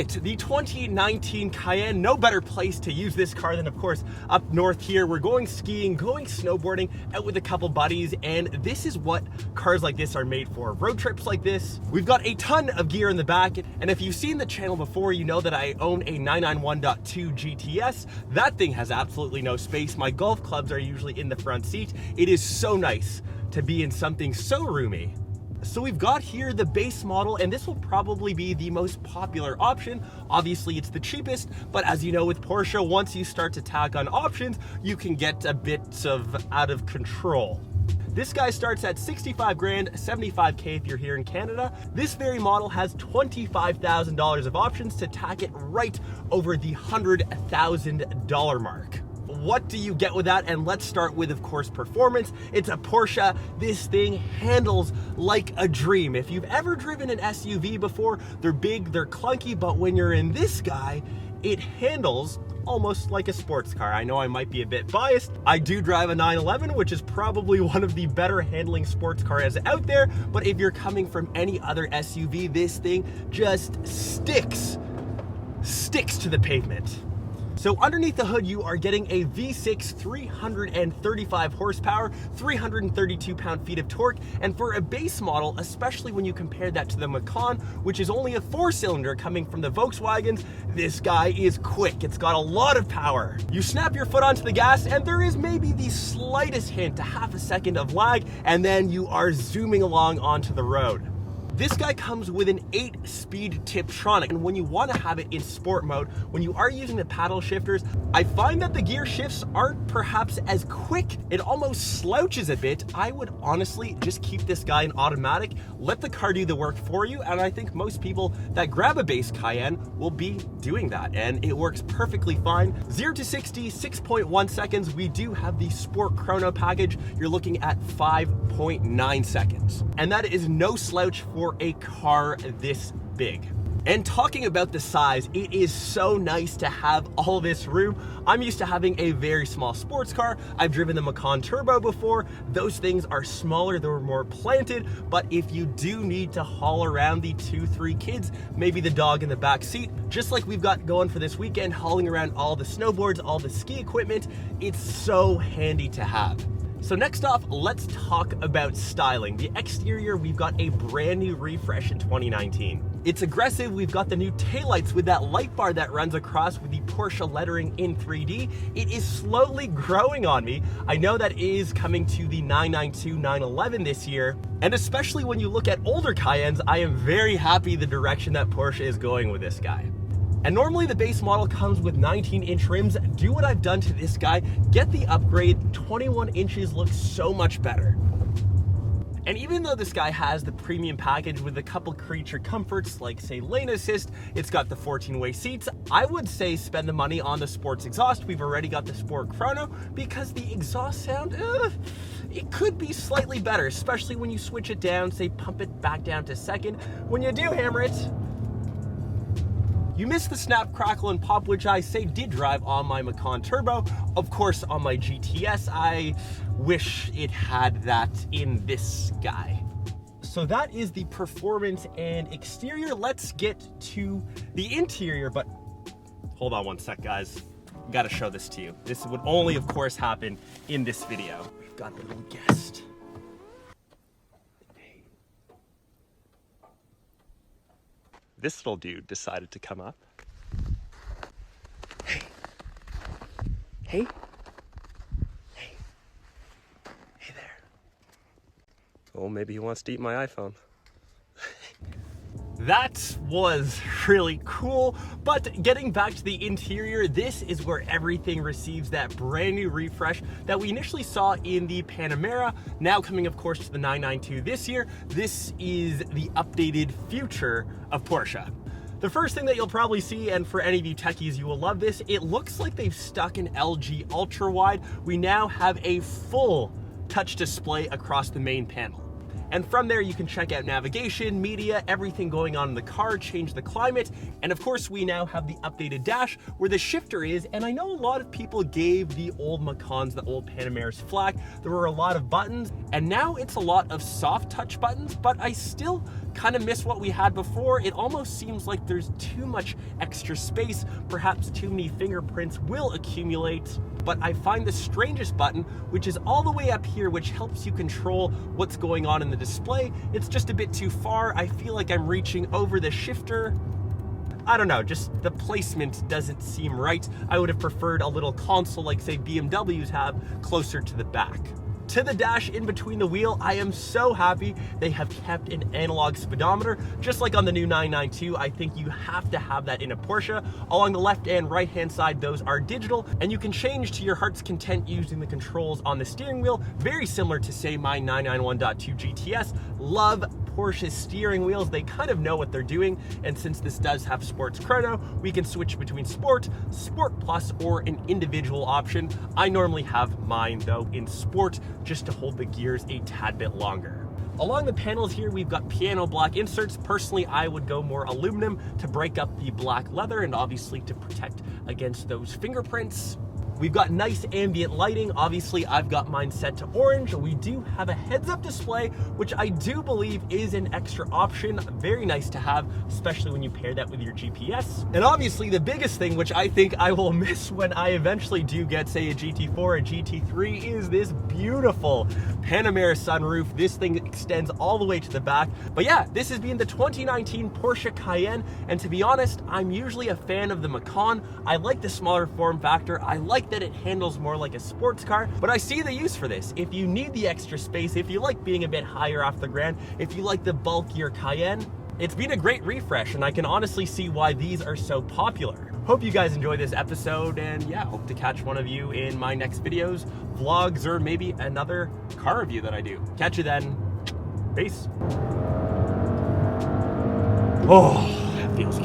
it, the 2019 Cayenne. No better place to use this car than, of course, up north here. We're going skiing, going snowboarding, out with a couple buddies, and this is what cars like this are made for. Road trips like this. We've got a ton of gear in the back, and if you've seen the channel before, you know that I own a 991.2 GTS. That thing has absolutely no space. My golf clubs are usually in the front seat. It is so nice to be in something so roomy. So we've got here the base model, and this will probably be the most popular option. Obviously it's the cheapest, but as you know with Porsche, once you start to tack on options, you can get a bit of out of control. This guy starts at 65 grand, 75K if you're here in Canada. This very model has $25,000 of options to tack it right over the $100,000 mark. What do you get with that? And let's start with, of course, performance. It's a Porsche. This thing handles like a dream. If you've ever driven an SUV before, they're big, they're clunky, but when you're in this guy, it handles almost like a sports car. I know I might be a bit biased. I do drive a 911, which is probably one of the better handling sports cars out there, but if you're coming from any other SUV, this thing just sticks to the pavement. So underneath the hood, you are getting a V6 335 horsepower, 332 pound-feet of torque, and for a base model, especially when you compare that to the Macan, which is only a 4-cylinder coming from the Volkswagens, this guy is quick. It's got a lot of power. You snap your foot onto the gas, and there is maybe the slightest hint to half a second of lag, and then you are zooming along onto the road. This guy comes with an 8-speed Tiptronic, and when you want to have it in sport mode, when you are using the paddle shifters, I find that the gear shifts aren't perhaps as quick. It almost slouches a bit. I would honestly just keep this guy in automatic, let the car do the work for you, and I think most people that grab a base Cayenne will be doing that, and it works perfectly fine. 0 to 60, 6.1 seconds. We do have the Sport Chrono package. You're looking at 5.9 seconds, and that is no slouch for a car this big. And talking about the size, it is so nice to have all this room. I'm used to having a very small sports car. I've driven the Macan Turbo before. Those things are smaller, they're more planted, but if you do need to haul around the 2-3 kids, maybe the dog in the back seat, just like we've got going for this weekend, hauling around all the snowboards, all the ski equipment, it's so handy to have. So next off, let's talk about styling. The exterior, we've got a brand new refresh in 2019. It's aggressive. We've got the new taillights with that light bar that runs across with the Porsche lettering in 3D. It is slowly growing on me. I know that is coming to the 992 911 this year. And especially when you look at older Cayennes, I am very happy the direction that Porsche is going with this guy. And normally the base model comes with 19-inch rims. Do what I've done to this guy, get the upgrade. 21 inches looks so much better. And even though this guy has the premium package with a couple creature comforts like, say, lane assist, it's got the 14-way seats, I would say spend the money on the sports exhaust. We've already got the Sport Chrono because the exhaust sound, it could be slightly better, especially when you switch it down, say pump it back down to second. When you do hammer it, you miss the snap, crackle, and pop, which I say did drive on my Macan Turbo. Of course, on my GTS, I wish it had that in this guy. So that is the performance and exterior. Let's get to the interior, but hold on one sec, guys. Gotta show this to you. This would only, of course, happen in this video. We've got a little guest. This little dude decided to come up. Hey. Hey. Hey. Hey there. Oh, maybe he wants to eat my iPhone. That was really cool, but getting back to the interior, this is where everything receives that brand new refresh that we initially saw in the Panamera, now coming of course to the 992 this year. This is the updated future of Porsche. The first thing that you'll probably see, and for any of you techies, you will love this, it looks like they've stuck an LG ultra wide. We now have a full touch display across the main panel. And from there, you can check out navigation, media, everything going on in the car, change the climate. And of course, we now have the updated dash where the shifter is. And I know a lot of people gave the old Macans, the old Panameras flack. There were a lot of buttons, and now it's a lot of soft touch buttons, but I still kind of miss what we had before. It almost seems like there's too much extra space. Perhaps too many fingerprints will accumulate. But I find the strangest button, which is all the way up here, which helps you control what's going on in the display. It's just a bit too far. I feel like I'm reaching over the shifter. I don't know, just the placement doesn't seem right. I would have preferred a little console like, say, BMWs have closer to the back. To the dash in between the wheel, I am so happy they have kept an analog speedometer. Just like on the new 992, I think you have to have that in a Porsche. Along the left and right hand side, those are digital, and you can change to your heart's content using the controls on the steering wheel, very similar to, say, my 991.2 GTS. Love Porsche steering wheels. They kind of know what they're doing, and since this does have sports chrono, we can switch between sport, sport plus, or an individual option. I normally have mine though in sport, just to hold the gears a tad bit longer. Along the panels here, we've got piano black inserts. Personally, I would go more aluminum to break up the black leather and obviously to protect against those fingerprints. We've got nice ambient lighting. Obviously, I've got mine set to orange. We do have a heads-up display, which I do believe is an extra option. Very nice to have, especially when you pair that with your GPS. And obviously, the biggest thing, which I think I will miss when I eventually do get, say, a GT4 or GT3, is this beautiful Panamera sunroof. This thing extends all the way to the back. But yeah, this has been the 2019 Porsche Cayenne. And to be honest, I'm usually a fan of the Macan. I like the smaller form factor. I like that it handles more like a sports car, but I see the use for this. If you need the extra space, if you like being a bit higher off the ground, if you like the bulkier Cayenne, it's been a great refresh, and I can honestly see why these are so popular. Hope you guys enjoyed this episode, and yeah, hope to catch one of you in my next videos, vlogs, or maybe another car review that I do. Catch you then. Peace. Oh, that feels good.